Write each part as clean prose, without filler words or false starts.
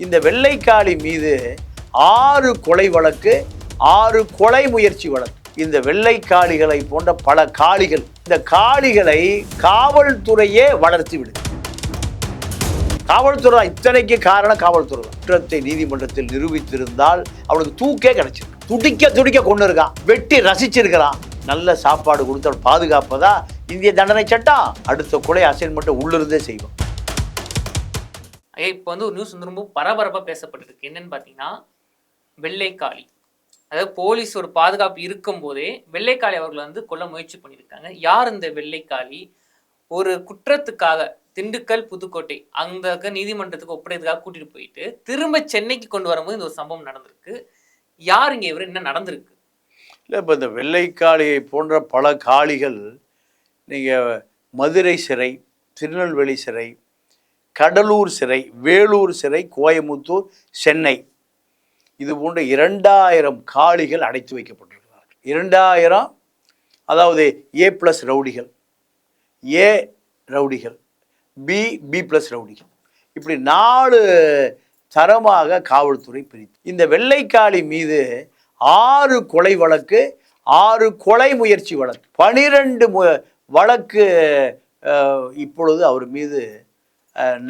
இந்த வெள்ளைக்காளி மீது 6 கொலை வழக்கு, 6 கொலை முயற்சி வழக்கு. இந்த வெள்ளைக்காளிகளை போன்ற பல காளிகள், இந்த காளிகளை காவல்துறையே வளர்த்து விடுது. காவல்துறை இத்தனைக்கு காரணம் காவல்துறை தான். குற்றத்தை நீதிமன்றத்தில் நிரூபித்திருந்தால் அவனுக்கு தூக்கே கிடைச்சிருக்கு. துடிக்க துடிக்க கொண்டு இருக்கான், வெட்டி ரசிச்சிருக்கிறான். நல்ல சாப்பாடு கொடுத்து பாதுகாப்பதா இந்திய தண்டனை சட்டம். அடுத்த கொலை அசைன்மெண்ட் உள்ளிருந்தே செய்வோம். இப்போ வந்து ஒரு நியூஸ் வந்து ரொம்ப பரபரப்பாக பேசப்பட்டிருக்கு. என்னன்னு பார்த்தீங்கன்னா, வெள்ளைக்காளி, அதாவது போலீஸ் ஒரு பாதுகாப்பு இருக்கும் போதே வெள்ளைக்காளி அவர்களை வந்து கொல்ல முயற்சி பண்ணியிருக்காங்க. யார் இந்த வெள்ளைக்காளி? ஒரு குற்றத்துக்காக திண்டுக்கல், புதுக்கோட்டை அந்த நீதிமன்றத்துக்கு ஒப்படைக்கிறதுக்காக கூட்டிட்டு போயிட்டு திரும்ப சென்னைக்கு கொண்டு வரும்போது இந்த ஒரு சம்பவம் நடந்திருக்கு. யார் இங்கே இவர், என்ன நடந்திருக்கு? இல்லை, இப்போ இந்த வெள்ளைக்காளியை போன்ற பல காளிகள் நீங்கள் மதுரை சிறை, திருநெல்வேலி சிறை, கடலூர் சிறை, வேலூர் சிறை, கோயமுத்தூர், சென்னை, இது போன்ற 2000 காளிகள் அடைத்து வைக்கப்பட்டிருக்கிறார்கள். 2000, அதாவது A+ ரவுடிகள், ஏ ரவுடிகள், B+ ரவுடிகள், இப்படி 4 தரமாக காவல்துறை பிரித்து இந்த வெள்ளைக்காளி மீது 6 கொலை வழக்கு, 6 கொலை முயற்சி வழக்கு, 12 வழக்கு இப்பொழுது அவர் மீது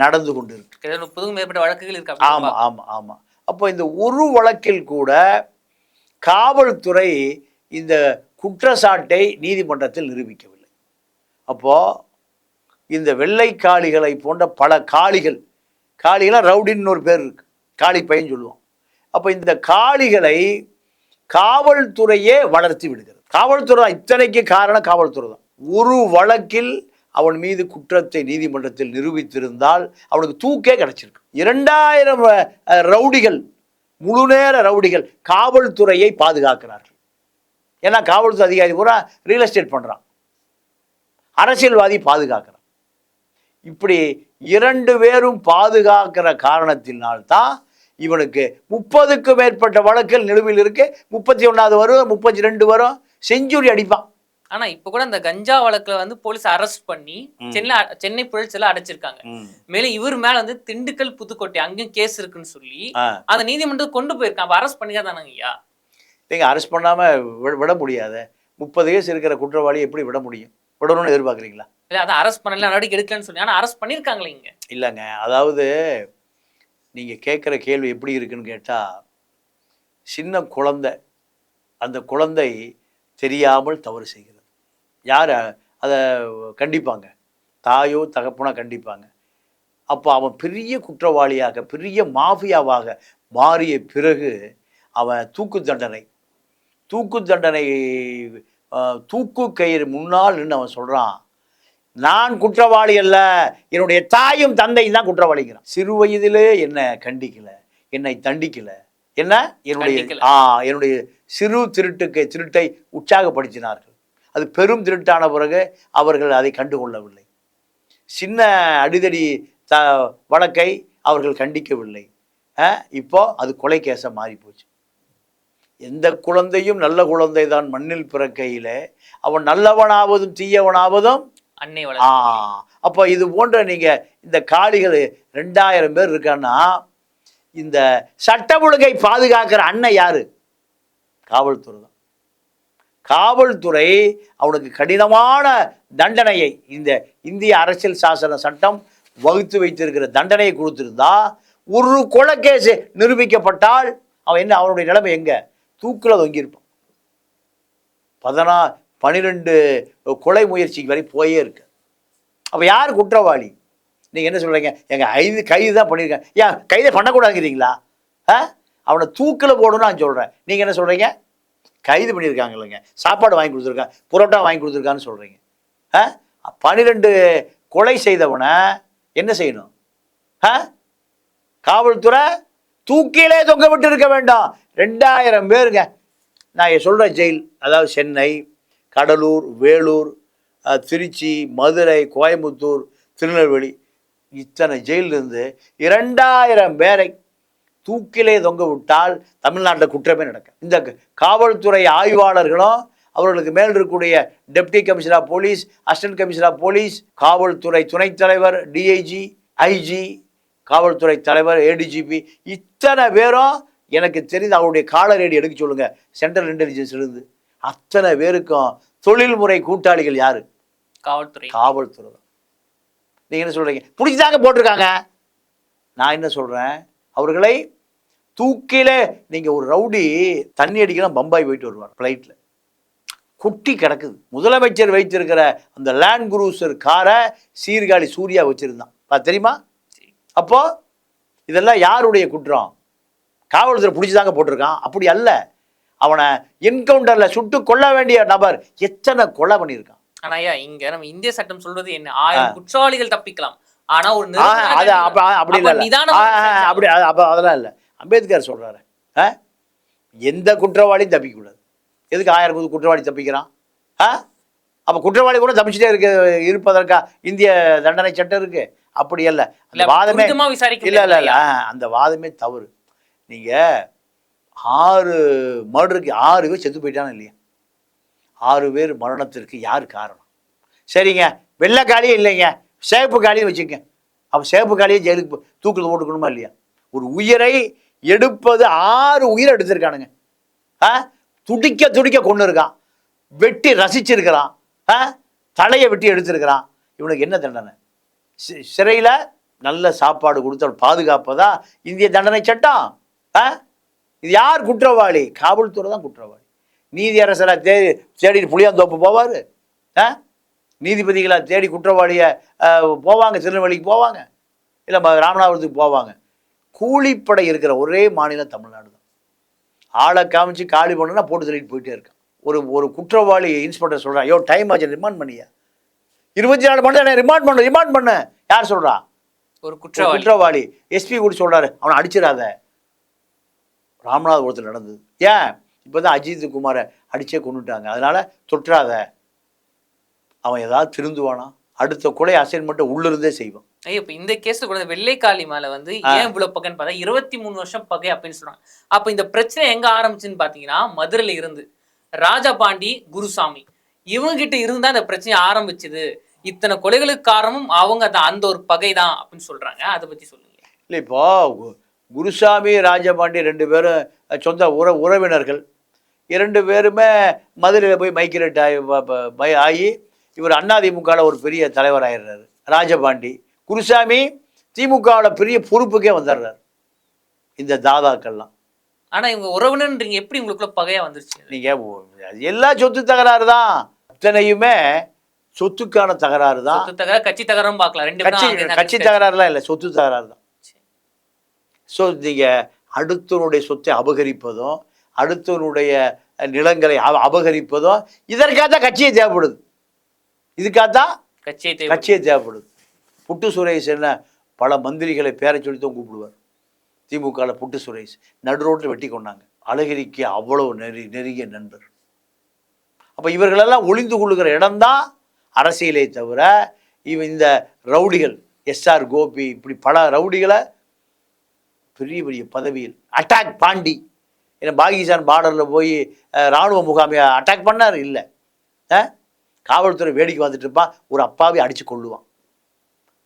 நடந்து கொண்டு இருக்கு. 30க்கும் மேற்பட்ட வழக்குகள் இருக்கு. ஆமாம் ஆமாம் ஆமாம். அப்போ இந்த ஒரு வழக்கில் கூட காவல்துறை இந்த குற்றச்சாட்டை நீதிமன்றத்தில் நிரூபிக்கவில்லை. அப்போ இந்த வெள்ளைக்காளிகளை போன்ற பல காளிகளாக ரவுடின்னு ஒரு பேர் இருக்கு, காளி பையன் சொல்லுவோம். அப்போ இந்த காளிகளை காவல்துறையே வளர்த்தி விடுகிறது. காவல்துறை இத்தனைக்கு காரணம் காவல்துறை தான். ஒரு வழக்கில் அவன் மீது குற்றத்தை நீதிமன்றத்தில் நிரூபித்திருந்தால் அவனுக்கு தூக்கே கிடைச்சிருக்கு. 2000 ரவுடிகள், முழுநேர ரவுடிகள் காவல்துறையை பாதுகாக்கிறார்கள். ஏன்னா காவல்துறை அதிகாரி பூரா ரியல் எஸ்டேட் பண்ணுறான், அரசியல்வாதி பாதுகாக்கிறான். இப்படி 2 பேரும் பாதுகாக்கிற காரணத்தினால்தான் இவனுக்கு 30க்கும் மேற்பட்ட வழக்கில் நிலுவையில் இருக்கு. 31வது வரும், 32 வரும், செஞ்சுரி அடிப்பான். ஆனா இப்ப கூட அந்த கஞ்சா வழக்குல வந்து போலீஸ் அரெஸ்ட் பண்ணி சென்னை புழல் அடைச்சிருக்காங்க. மேலும் இவர் மேல வந்து திண்டுக்கல், புதுக்கோட்டை அங்கேயும் கேஸ் இருக்குன்னு சொல்லி அந்த நீதிமன்றத்தை கொண்டு போயிருக்கான். அரெஸ்ட் பண்ணிக்காதானங்க ஐயா? நீங்க அரெஸ்ட் பண்ணாம விட முடியாத 30 கேஸ் இருக்கிற குற்றவாளி எப்படி விட முடியும்? விடணும்னு எதிர்பார்க்குறீங்களா? இல்லை, அதான் அரெஸ்ட் பண்ணல, நடவடிக்கை எடுக்கலன்னு சொல்லி. ஆனால் அரெஸ்ட் பண்ணியிருக்காங்களே இங்கே. இல்லைங்க, அதாவது நீங்கள் கேட்குற கேள்வி எப்படி இருக்குன்னு கேட்டால், சின்ன குழந்தை, அந்த குழந்தை தெரியாமல் தவறு செய்கிறது. யார் அதை கண்டிப்பாங்க? தாயோ தகப்பனோ கண்டிப்பாங்க. அப்போ அவன் பெரிய குற்றவாளியாக, பெரிய மாஃபியாவாக மாறிய பிறகு அவன் தூக்கு தண்டனை தூக்கு கயிறு முன்னால் நின்று அவன் சொல்கிறான், நான் குற்றவாளி அல்ல, என்னுடைய தாயும் தந்தையும் தான் குற்றவாளிங்கிறான். சிறு வயதிலே என்னை கண்டிக்கலை, என்னை தண்டிக்கலை, என்ன என்னுடைய சிறு திருட்டை உற்சாகப்படுத்தினார்கள். அது பெரும் திருட்டான பிறகு அவர்கள் அதை கண்டுகொள்ளவில்லை. சின்ன அடிதடி வழக்கை அவர்கள் கண்டிக்கவில்லை. இப்போ அது கொலை கேஸாக மாறி போச்சு. எந்த குழந்தையும் நல்ல குழந்தை தான் மண்ணில் பிறக்கையில் அவன் நல்லவனாவதும் தீயவனாவதும் அன்னை. அப்போ இது போன்ற நீங்கள் இந்த காளிகள் 2000 பேர் இருக்கான்னா, இந்த சட்ட ஒழுங்கை பாதுகாக்கிற அண்ணன் யாரு? காவல்துறை தான். காவல்துறை அவனுக்கு கடினமான தண்டனையை, இந்த இந்திய அரசியல் சாசன சட்டம் வகுத்து வைத்திருக்கிற தண்டனையை கொடுத்திருந்தா, ஒரு கொலை கேஸ் நிரூபிக்கப்பட்டால் அவன் என்ன, அவனுடைய நிலைமை எங்க? தூக்கில் தொங்கியிருப்பான். 12 கொலை முயற்சிக்கு வரை போயே இருக்கு. அப்போ யார் குற்றவாளி? நீங்கள் என்ன சொல்கிறீங்க? எங்கள் கைது தான் பண்ணியிருக்கேன். ஏன் கைதை பண்ணக்கூடாதுங்கிறீங்களா? அவனை தூக்கில் போடணும்னு நான் சொல்கிறேன். நீங்கள் என்ன சொல்கிறீங்க? கைது பண்ணியிருக்காங்க இல்லைங்க, சாப்பாடு வாங்கி கொடுத்துருக்காங்க, புரோட்டா வாங்கி கொடுத்துருக்கான்னு சொல்கிறீங்க. 12 கொலை செய்தவனை என்ன செய்யணும்? காவல்துறை தூக்கிலே தொங்க விட்டு இருக்க வேண்டாம். 2000 பேருங்க. நான் சொல்கிற ஜெயில், அதாவது சென்னை, கடலூர், வேலூர், திருச்சி, மதுரை, கோயம்புத்தூர், திருநெல்வேலி, இத்தனை ஜெயிலிருந்து 2000 பேரை தூக்கிலே தொங்க விட்டால் தமிழ்நாட்டில் குற்றமே நடக்கும். இந்த காவல்துறை ஆய்வாளர்களும் அவர்களுக்கு மேல் இருக்கக்கூடிய deputy commissioner of police, assistant commissioner of police, காவல்துறை துணைத் தலைவர், டிஐஜி, ஐஜி, காவல்துறை தலைவர், ஏடிஜிபி, இத்தனை பேரும் எனக்கு தெரிந்து அவருடைய காலரேடி எடுக்க சொல்லுங்க சென்ட்ரல் இன்டெலிஜென்ஸ் இருந்து. அத்தனை பேருக்கும் தொழில்முறை கூட்டாளிகள் யாரு? காவல்துறை. காவல்துறை தான். நீங்க என்ன சொல்றீங்க? பிடிச்சாங்க போட்டிருக்காங்க. நான் என்ன சொல்றேன், அவர்களை தூக்கில நீங்க ஒரு ரவுடி தண்ணி அடிக்கலாம் பம்பாய் போயிட்டு வருவார் ஃப்ளைட்டில், குட்டி கிடக்குது. முதலமைச்சர் வைத்திருக்கிற அந்த லேண்ட் குரூசர் காரை சீர்காழி சூர்யா வச்சிருந்தான், தெரியுமா? அப்போ இதெல்லாம் யாருடைய குற்றம்? காவல்துறை பிடிச்சிதாங்க போட்டிருக்கான். அப்படி அல்ல, அவனை என்கவுண்டர்ல சுட்டு கொல்ல வேண்டிய நபர் எத்தனை கொலை பண்ணியிருக்கான். ஆனா இங்க நம்ம இந்திய சட்டம் சொல்றது என்ன, 1000 குற்றவாளிகள் தப்பிக்கலாம், ஆனா ஒரு அப்படி இல்ல, அப்படி அதெல்லாம் இல்ல. அம்பேத்கர் சொல்றாரு, எந்த குற்றவாளியும் தப்பிக்க கூடாது. எதுக்கு 1000 குற்றவாளி தப்பிக்கிறான்? அப்ப குற்றவாளி கூட தப்பிச்சுட்டே இருப்பதற்கா இந்திய தண்டனை சட்டம் இருக்கு? அப்படி அல்ல, அந்த வாதமே இல்ல, அந்த வாதமே தவறு. நீங்க 6 மர்டருக்கு 6 பேர் செத்து போயிட்டானு இல்லையா? 6 பேர் மரணத்திற்கு யார் காரணம்? சரிங்க, வெள்ளைக்காலியே இல்லைங்க, சேப்பு காலியும் வச்சுக்க. அப்போ சேப்பு காலியே ஜெயிலுக்கு தூக்கில் போட்டுக்கணுமா இல்லையா? ஒரு உயிரை எடுப்பது 6 உயிரை எடுத்திருக்கானுங்க. துடிக்க துடிக்க கொண்டு இருக்கான், வெட்டி ரசிச்சிருக்கிறான், தலையை வெட்டி எடுத்திருக்கிறான். இவனுக்கு என்ன தண்டனை? சிறையில் நல்ல சாப்பாடு கொடுத்து பாதுகாப்பதா இந்திய தண்டனை சட்டம்? இது யார் குற்றவாளி? காவல்துறை தான் குற்றவாளி. நீதியரசரை தேடி புளியாந்தோப்பு போவார், நீதிபதிகளை தேடி குற்றவாளியை போவாங்க, திருநெல்வேலிக்கு போவாங்க, இல்லை ராமநாதபுரத்துக்கு போவாங்க. கூலிப்படை இருக்கிற ஒரே மாநிலம் தமிழ்நாடு தான். ஆளை காமிச்சு காலி பண்ணுன்னா போட்டு தள்ளிட்டு போயிட்டே இருக்கான். ஒரு குற்றவாளி இன்ஸ்பெக்டர் சொல்கிறான், ஐயோ டைம் ஆச்சு, ரிமாண்ட் பண்ணியா, 24 மணி நேரம் ரிமாண்ட் பண்ண. யார் சொல்கிறா? ஒரு குற்றவாளி. எஸ்பி கூட சொல்கிறாரு, அவனை அடிச்சிடாத. ராமநாதபுரத்தில் நடந்தது. ஏன்? இப்போ தான் அஜித் குமாரை அடிச்சே கொண்டுட்டாங்க, அதனால தொற்றாத. அவன் ஏதாவது திருந்துவானா? அடுத்த கொலை அசைன்மெண்ட்டை உள்ளிருந்தே செய்வான். இப்போ இந்த கேஸ்ல கூட வெள்ளைக்காளி மேல ஏன் இவ்வளவு பகைன்னு பார்த்தா 23 வருஷம் பகை அப்படின்னு சொல்றாங்க. அப்ப இந்த பிரச்சனை எங்க ஆரம்பிச்சுன்னு பாத்தீங்கன்னா மதுரையில இருந்து ராஜபாண்டி, குருசாமி இவங்க கிட்ட இருந்து தான் இந்த பிரச்சனை ஆரம்பிச்சுது. இத்தனை கொலைகளுக்கு காரணமும் அவங்க தான், அந்த ஒரு பகை தான் அப்படின்னு சொல்றாங்க. அதை பத்தி சொல்லுங்க. இல்லை, இப்போ குருசாமி, ராஜபாண்டி 2 பேரும் சொந்த உறவினர்கள். 2 பேருமே மதுரையில் போய் மைக்ரேட் ஆகி இவர் அதிமுகவில் ஒரு பெரிய தலைவர் ஆயிடுறாரு ராஜபாண்டி. குருசாமி திமுகவில் பெரிய பொறுப்புக்கே வந்துடுறாரு. இந்த தாதாக்கள்லாம். ஆனா இவங்க உறவினர்ன்றீங்க, எப்படி உங்களுக்குள்ள பகையா வந்துருச்சு? நீங்க எல்லா சொத்து தகராறு தான், அத்தனையுமே சொத்துக்கான தகராறு தான். கட்சி தகராறும் பார்க்கலாம். கட்சி தகராறுலாம் இல்லை, சொத்து தகராறு தான். ஸோ நீங்கள் அடுத்தவனுடைய சொத்தை அபகரிப்பதும், அடுத்தவனுடைய நிலங்களை அபகரிப்பதும், இதற்காக தான் கட்சியை தேவைப்படுது. இதுக்காகத்தான் கட்சியை தேவைப்படுது. புட்டு சுரேஷ் என்ன பல மந்திரிகளை பேரை சொல்லி தான் கூப்பிடுவார். திமுகவில் புட்டு சுரேஷ் நடு ரோட்டில் வெட்டி கொண்டாங்க. அழகிரிக்கு அவ்வளோ நெருங்கிய நண்பர். அப்போ இவர்களெல்லாம் ஒளிந்து கொள்ளுகிற இடம்தான் அரசியலை தவிர இந்த ரவுடிகள், எஸ்ஆர் கோபி, இப்படி பல ரவுடிகளை பெரிய பெரிய பதவியில் அட்டாக் பாண்டி, ஏன்னா பாகிஸ்தான் பார்டரில் போய் இராணுவ முகாமையை அட்டாக் பண்ணார். இல்லை, காவல்துறை வேடிக்கை பார்த்துட்டு இருப்பான், ஒரு அப்பாவி அடித்து கொள்ளுவான்.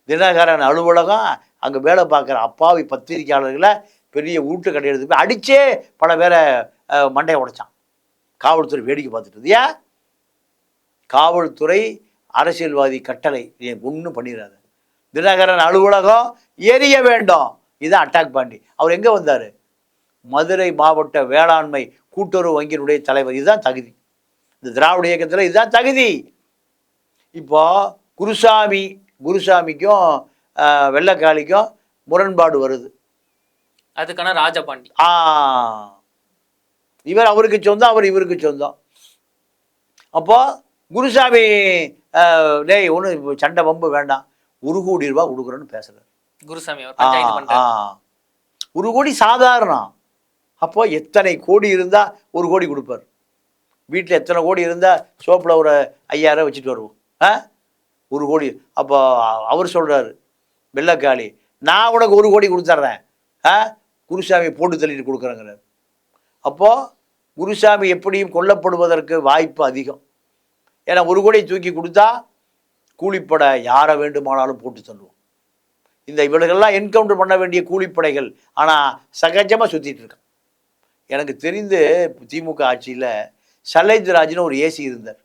தினகரன் அலுவலகம் அங்கே வேலை பார்க்குற அப்பாவி பத்திரிகையாளர்களை பெரிய ஊட்டு கடை எடுத்து போய் அடித்தே பல பேரை மண்டையை உடைச்சான். காவல்துறை வேடிக்கை பார்த்துட்டு. ஏன்? காவல்துறை அரசியல்வாதி கட்டளை ஒன்றும் பண்ணிடாது. தினகரன் அலுவலகம் எரிய வேண்டும், இதுதான் அட்டாக் பாண்டி. அவர் எங்கே வந்தார்? மதுரை மாவட்ட வேளாண்மை கூட்டுறவு வங்கியினுடைய தலைவர். இதுதான் தகுதி. இந்த திராவிட இயக்கத்தில் இதுதான் தகுதி. இப்போ குருசாமிக்கும் வெள்ளைக்காளிக்கும் முரண்பாடு வருது. அதுக்கான ராஜபாண்டி இவர் அவருக்கு சொந்தம், அவர் இவருக்கு சொந்தம். அப்போ குருசாமி டேய் ஒன்று சண்டை வம்பு வேண்டாம், 1 கோடி ரூபாய் கொடுக்குறோன்னு பேசுறாரு குருசாமி. 1 கோடி சாதாரணம். அப்போ எத்தனை கோடி இருந்தால் 1 கோடி கொடுப்பார்? வீட்டில் எத்தனை கோடி இருந்தால் சோப்பில் ஒரு 5000 வச்சுட்டு வருவோம். 1 கோடி. அப்போ அவர் சொல்கிறாரு வெள்ளைக்காளி, நான் உனக்கு 1 கோடி கொடுத்துட்றேன், குருசாமி போட்டு தள்ளிட்டு கொடுக்குறேங்கிறார். அப்போது குருசாமி எப்படியும் கொல்லப்படுவதற்கு வாய்ப்பு அதிகம். ஏன்னா 1 கோடியை தூக்கி கொடுத்தா கூலிப்படை யாரை வேண்டுமானாலும் போட்டு தள்ளுவோம். இந்த இவர்களெல்லாம் என்கவுண்டர் பண்ண வேண்டிய கூலிப்படைகள், ஆனால் சகஜமாக சுற்றிட்டு இருக்கான். எனக்கு தெரிந்து திமுக ஆட்சியில் சலேஜ் ராஜ்னு ஒரு ஏசி இருந்தார்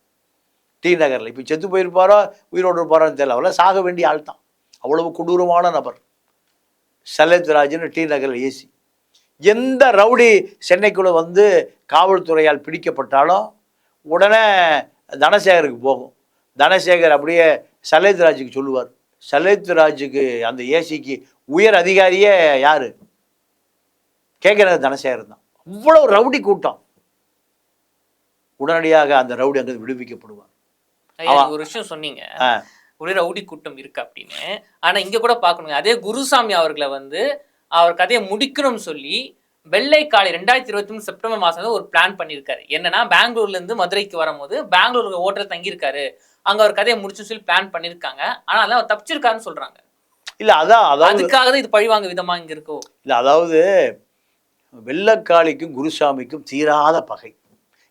டி நகரில். இப்போ செத்து போயிருப்பாரோ உயிரோடு இருப்பாரோன்னு தெரியல. அவரெல்லாம் சாக வேண்டிய ஆள் தான். அவ்வளவு கொடூரமான நபர் சலேஜ் ராஜ்னு டி நகரில் ஏசி. எந்த ரவுடி சென்னைக்குள்ளே வந்து காவல்துறையால் பிடிக்கப்பட்டாலும் உடனே தனசேகருக்கு போகும். தனசேகர் அப்படியே சலேஜ் ராஜுக்கு சொல்லுவார். சலேஜ் ராஜுக்கு அந்த ஏசிக்கு உயர் அதிகாரியே யார் கேட்குறது? தனசேகர் தான். அவ்வளோ ரவுடி கூட்டம். உடனடியாக அந்த ரவுடி அங்கே விடுவிக்கப்படுவார். ஒரு விஷயம் சொன்னீங்க, ஒரு ரவுடி கூட்டம் இருக்கு அப்படின்னு. ஆனா இங்க கூட பார்க்கணுங்க, அதே குருசாமி அவர்களை வந்து அவர் கதையை முடிக்கணும்னு சொல்லி வெள்ளைக்காளி 2023 செப்டம்பர் மாதம் ஒரு பிளான் பண்ணியிருக்காரு. என்னன்னா, பெங்களூர்ல இருந்து மதுரைக்கு வரும்போது பெங்களூர் ஹோட்டல் தங்கியிருக்காரு, அங்க அவர் கதையை முடிச்சுன்னு சொல்லி பிளான் பண்ணியிருக்காங்க. ஆனா அதான் அவர் தப்பிச்சிருக்காருன்னு சொல்றாங்க. இல்லை, அதான் அதுக்காக தான் இது பழிவாங்க விதமா இங்க இருக்கோ. இல்லை, அதாவது வெள்ளைக்காளிக்கும் குருசாமிக்கும் தீராத பகை.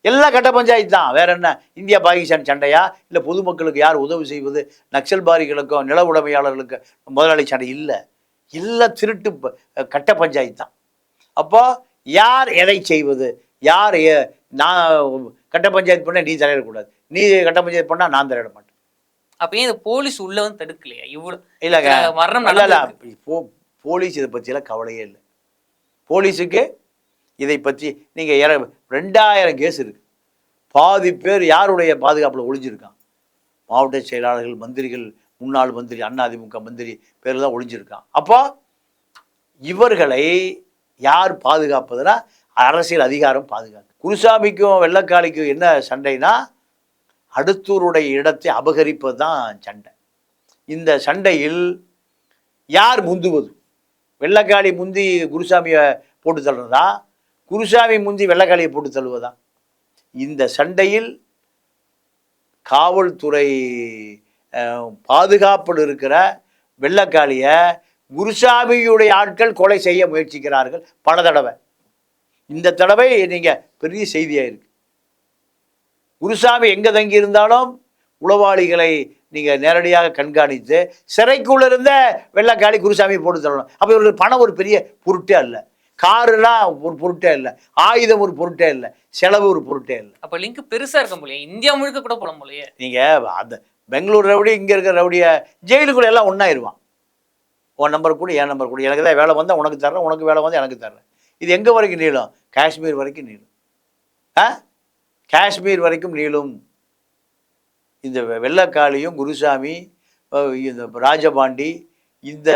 எல்லாம் கட்ட பஞ்சாயத்து தான். வேற என்ன? இந்தியா பாகிஸ்தான் சண்டையா? இல்லை பொதுமக்களுக்கு யார் உதவி செய்வது, நக்சல்பாரிகளுக்கும் நில உடைமையாளர்களுக்கு முதலாளி சண்டை? இல்லை, எல்லாம் திருட்டு கட்ட பஞ்சாயத்து தான். அப்போ யார் எதை செய்வது, யார் நான் கட்ட பஞ்சாயத்து பண்ண நீ தலையிடக்கூடாது, நீ கட்ட பஞ்சாயத்து பண்ணால் நான் தலையிட மாட்டேன். அப்போ ஏன் போலீஸ் உள்ள வந்து தடுக்கலையா? இவ்வளோ இல்லைங்க, மரணம் இல்லை. போலீஸ் இதை பற்றியெல்லாம் கவலையே இல்லை. போலீஸுக்கு இதை பற்றி நீங்கள் 2000 கேஸ் இருக்குது. பாதி பேர் யாருடைய பாதுகாப்பில் ஒளிஞ்சிருக்கான்? மாவட்ட செயலாளர்கள், மந்திரிகள், முன்னாள் மந்திரி, அதிமுக மந்திரி பேர் தான் ஒளிஞ்சிருக்கான். அப்போ இவர்களை யார் பாதுகாப்பதுன்னா அரசியல் அதிகாரம் பாதுகாப்பு. குருசாமிக்கும் வெள்ளைக்காளிக்கும் என்ன சண்டைனா, அடுத்தூருடைய இடத்தை அபகரிப்பது தான் சண்டை. இந்த சண்டையில் யார் முந்துவது? வெள்ளைக்காளி முந்தி குருசாமியை போட்டு தள்ளுறதா, குருசாமி முந்தி வெள்ளைக்காளியை போட்டு தள்ளுவதா? இந்த சண்டையில் காவல்துறை பாதுகாப்பில் இருக்கிற வெள்ளைக்காளியை குருசாமியுடைய ஆட்கள் கொலை செய்ய முயற்சிக்கிறார்கள் பல தடவை. இந்த தடவை நீங்கள் பெரிய செய்தியாக இருக்கு. குருசாமி எங்கே தங்கி இருந்தாலும் உளவாளிகளை நீங்கள் நேரடியாக கண்காணித்து சிறைக்குள்ள இருந்த வெள்ளைக்காளி குருசாமி போட்டு தரணும். அப்போ இவர்களுக்கு பணம் ஒரு பெரிய பொருட்டே இல்லை, காருலாம் ஒரு பொருட்டே இல்லை, ஆயுதம் ஒரு பொருட்டே இல்லை, செலவு ஒரு பொருட்டே இல்லை. அப்போ லிங்க் பெருசாக இருக்க முடியும், இந்தியா முழுக்க கூட போட முடியே. நீங்கள் அந்த பெங்களூர் ரவுடி இங்கே இருக்கிற ரவுடியை ஜெயிலுக்குள்ள எல்லாம் ஒன்றாயிருவான். உன் நம்பர் கூட என் நம்பர் கூட, எனக்கு தான் வேலை வந்தால் உனக்கு தர்றேன், உனக்கு வேலை வந்தால் எனக்கு தர்றேன். இது எங்கே வரைக்கும் நீளும்? காஷ்மீர் வரைக்கும் நீளும். காஷ்மீர் வரைக்கும் நீளும். இந்த வெள்ளைக்காளியும் குருசாமி, இந்த ராஜபாண்டி, இந்த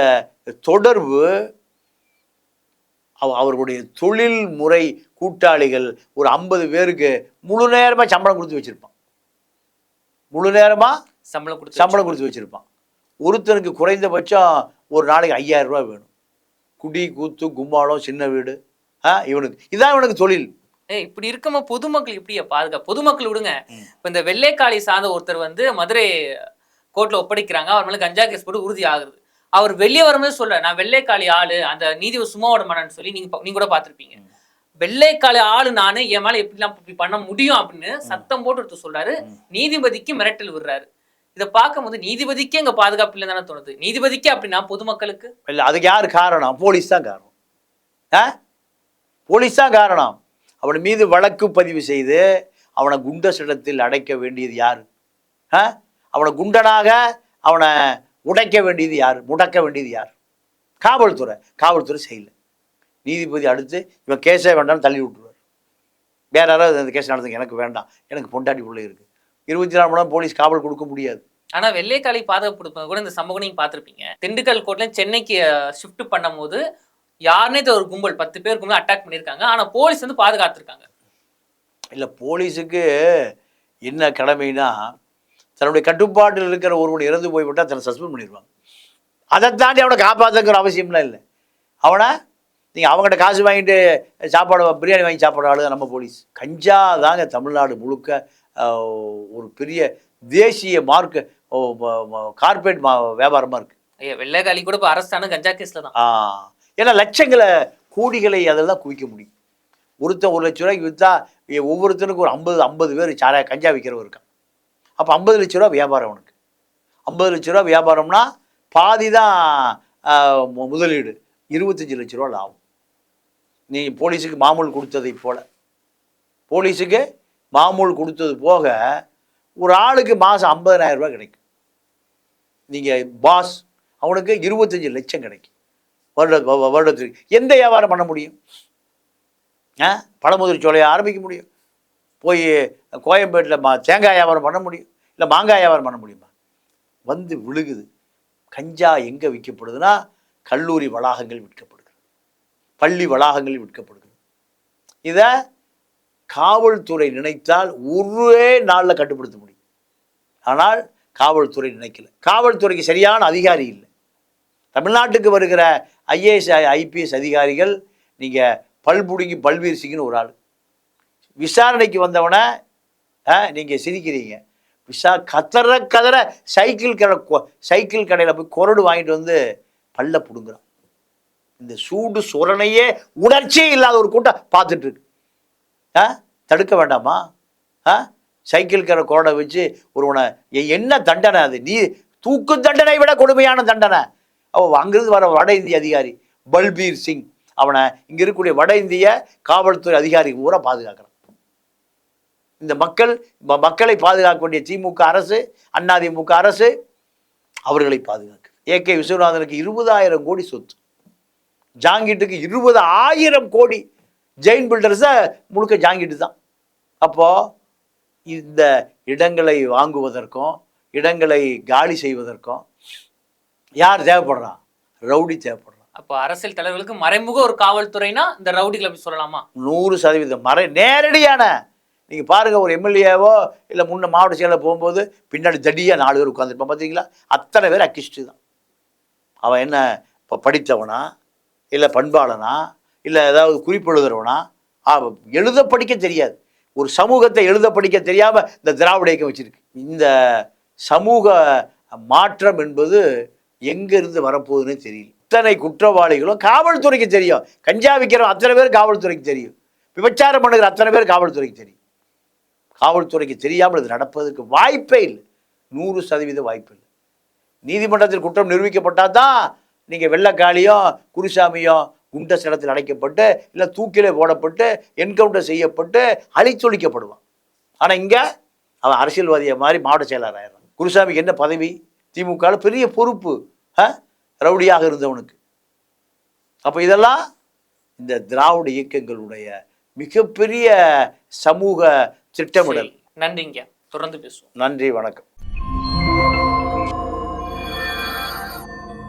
தொடர்பு அவர்களுடைய தொழில் முறை கூட்டாளிகள் ஒரு 50 பேருக்கு முழு நேரமாக சம்பளம் கொடுத்து வச்சுருப்பான். முழு நேரமாக சம்பளம் கொடுத்து வச்சுருப்பான். ஒருத்தனுக்கு குறைந்தபட்சம் ஒரு நாளைக்கு 5000 ரூபா வேணும். குடி கூத்து கும்மாளம் சின்ன வீடு, இவனுக்கு இதான் இவனுக்கு தொழில். இப்படி இருக்கமா பொதுமக்கள் இப்படியா பாதுகாப்பு? பொதுமக்கள் விடுங்க, இப்போ இந்த வெள்ளைக்காளி சார்ந்த ஒருத்தர் வந்து மதுரை கோர்ட்ல ஒப்படைக்கிறாங்க, அவர் மேலே கஞ்சா கேஸ் போட்டு உறுதி ஆகுது. அவர் வெளியே வரும்போது சொல்ற, நான் வெள்ளைக்காளி ஆளு, அந்த நீதிவை சும்மா விட மாட்டேன்னு சொல்லி நீங்க கூட பார்த்துருப்பீங்க. வெள்ளைக்காளி ஆளு நானு, என் மேல எப்படிலாம் இப்படி பண்ண முடியும் அப்படின்னு சத்தம் போட்டு எடுத்து சொல்றாரு. நீதிபதிக்கு மிரட்டல் விடுறாரு. இதை பார்க்கும்போது நீதிபதிக்கே எங்க பாதுகாப்பு இல்லை தானே தோணுது. நீதிபதிக்கே அப்படின்னா பொதுமக்களுக்கு இல்லை, அதுக்கு யார் காரணம்? போலீஸ் தான் காரணம். போலீஸ் தான் காரணம். அவன் மீது வழக்கு பதிவு செய்து அவனை குண்டசிடத்தில் அடைக்க வேண்டியது யார்? அவனை குண்டனாக அவனை உடைக்க வேண்டியது யார்? முடக்க வேண்டியது யார்? காவல்துறை. காவல்துறை செய்யல. நீதிபதி அடுத்து இவன் கேஸே வேண்டாம்னு தள்ளி விட்டுருவார். வேற யாராவது அந்த கேஸ் நடந்துங்க, எனக்கு வேண்டாம், எனக்கு பொண்டாட்டி பிள்ளை இருக்குது, 24 மணி நேரம் போலீஸ் காவல் கொடுக்க முடியாது. ஆனா வெள்ளைக்காளி பாதுகாப்பு கொடுப்பது கூட இந்த சம்பவம் நீங்க பார்த்துருப்பீங்க. திண்டுக்கல் கோர்ட்ல சென்னைக்கு ஷிஃப்ட் பண்ணும் போது யாருனே ஒரு கும்பல் 10 பேர் கும்பல் அட்டாக் பண்ணியிருக்காங்க. ஆனா போலீஸ் வந்து பாதுகாத்துருக்காங்க. இல்லை, போலீஸுக்கு என்ன கடமைனா, தன்னுடைய கட்டுப்பாட்டில் இருக்கிற ஒருவன் இறந்து போய்விட்டால் தன்னை சஸ்பெண்ட் பண்ணிடுவாங்க. அதை தாண்டி அவனை காப்பாற்றுங்கிற அவசியம்லாம் இல்லை. அவனை நீங்கள் அவங்ககிட்ட காசு வாங்கிட்டு சாப்பாடு பிரியாணி வாங்கி சாப்பிட்ற ஆளு நம்ம போலீஸ். கஞ்சா தாங்க தமிழ்நாடு முழுக்க ஒரு பெரிய தேசிய மார்க்கு கார்பரேட் வியாபாரமாக இருக்குது. ஐயா, வெள்ளைக்காளி கூட இப்போ அரசான கஞ்சா கேஸில் தான். ஏன்னா லட்சங்களை கோடிகளை அதெல்லாம் குவிக்க முடியும். ஒருத்தன் 1 லட்ச ரூபாய்க்கு விற்றா ஒவ்வொருத்தனுக்கு ஒரு 50 பேர் கஞ்சா விற்கிறவர் இருக்கான். அப்போ 50 லட்ச ரூபா வியாபாரம் அவனுக்கு. 50 லட்ச ரூபா வியாபாரம்னா பாதி தான் முதலீடு 25 லட்ச ரூபா லாபம். நீ போலீஸுக்கு மாமூல் கொடுத்ததை போல, போலீஸுக்கு மாமூல் கொடுத்தது போக ஒரு ஆளுக்கு மாதம் 50,000 ரூபாய் கிடைக்கும். நீங்கள் பாஸ் அவனுக்கு 25 லட்சம் கிடைக்கும் வருடத்துக்கு. எந்த வியாபாரம் பண்ண முடியும்? பழமுதிர் சோலையை ஆரம்பிக்க முடியும், போய் கோயம்பேட்டில் தேங்காய் வியாபாரம் பண்ண முடியும், இல்லை மாங்காய் வியாபாரம் பண்ண முடியுமா? வந்து விழுகுது. கஞ்சா எங்கே விற்கப்படுதுன்னா கல்லூரி வளாகங்கள் விற்கப்படுகிறது, பள்ளி வளாகங்கள் விற்கப்படுகிறது. இதை காவல்துறை நினைத்தால் ஒரே நாளில் கட்டுப்படுத்த முடியும். ஆனால் காவல்துறை நினைக்கல. காவல்துறைக்கு சரியான அதிகாரி இல்லை. தமிழ்நாட்டுக்கு வருகிற ஐஏஎஸ் ஐபிஎஸ் அதிகாரிகள், நீங்கள் பல்புடுங்கி பல்வீர் சிங்னு ஒரு ஆள் விசாரணைக்கு வந்தவனை நீங்கள் சிரிக்கிறீங்க. கதற சைக்கிள் கடையில் போய் குரடு வாங்கிட்டு வந்து பல்ல பிடுங்குறான். இந்த சூடு சுரணையே உணர்ச்சியே இல்லாத ஒரு கூட்டம் பார்த்துட்டு இருக்கு. தடுக்க வேண்டாமா? சைக்கிள் கடை குரடை வச்சு ஒருவனை என்ன தண்டனை அது? நீ தூக்கு தண்டனை விட கொடுமையான தண்டனை. அவன் அங்கிருந்து வர வட இந்திய அதிகாரி பல்பீர் சிங், அவனை இங்கே இருக்கக்கூடிய வட இந்திய காவல்துறை அதிகாரி பூரா பாதுகாக்கிறான். இந்த மக்களை பாதுகாக்க வேண்டிய திமுக அரசு, அதிமுக அரசு அவர்களை பாதுகாக்கு. AK விஸ்வநாதனுக்கு 20,000 கோடி சொத்து, ஜாங்கிட்டுக்கு 20,000 கோடி, ஜெயின் பில்டர்ஸை முழுக்க ஜாங்கிட்டு தான். அப்போது இந்த இடங்களை வாங்குவதற்கும் இடங்களை காலி செய்வதற்கும் யார் தேவைப்படுறான்? ரவுடி தேவைப்படுறான். அப்போ அரசியல் தலைவர்களுக்கு மறைமுக ஒரு காவல்துறைனா இந்த ரவுடிகளை அப்படி சொல்லலாமா? 100% நேரடியான. நீங்கள் பாருங்கள், ஒரு எம்எல்ஏவோ இல்லை முன்ன மாவட்ட செயலர் போகும்போது பின்னாடி தடியாக 4 பேர் உட்காந்துருப்பான் பார்த்தீங்களா? அத்தனை பேர் அக்கிஸ்ட்டு தான். அவன் என்ன இப்போ படித்தவனா, இல்லை பண்பாளனா, இல்லை ஏதாவது குறிப்பெழுதுறவனா? எழுத படிக்க தெரியாது. ஒரு சமூகத்தை எழுத படிக்க தெரியாமல் இந்த திராவிட இயக்கம் வச்சிருக்கு. இந்த சமூக மாற்றம் என்பது எங்கேருந்து வரப்போகுதுன்னு தெரியல. இத்தனை குற்றவாளிகளும் காவல்துறைக்கு தெரியும். கஞ்சா விற்கிறவன் அத்தனை பேர் காவல்துறைக்கு தெரியும். விபச்சாரம் பண்ணுகிற அத்தனை பேர் காவல்துறைக்கு தெரியும். காவல்துறைக்கு தெரியாமல் இது நடப்பதற்கு வாய்ப்பே இல்லை. 100% வாய்ப்பு இல்லை. நீதிமன்றத்தில் குற்றம் நிரூபிக்கப்பட்டால் தான் நீங்கள் வெள்ளக்காளியும் குருசாமியும் குண்டஸ் இடத்தில் அடைக்கப்பட்டு இல்லை தூக்கிலே போடப்பட்டு என்கவுண்டர் செய்யப்பட்டு அழித்தொழிக்கப்படுவான். ஆனால் இங்கே அவன் அரசியல்வாதியை மாதிரி மாவட்ட செயலாளர் ஆயிடுறான். குருசாமிக்கு என்ன பதவி? திமுகவில் பெரிய பொறுப்பு, ரவுடியாக இருந்தவனுக்கு. அப்போ இதெல்லாம் இந்த திராவிட இயக்கங்களுடைய மிகப்பெரிய சமூக திட்டமிடல். நன்றிங்க, தொடர்ந்து பேசுவோம். நன்றி, வணக்கம்.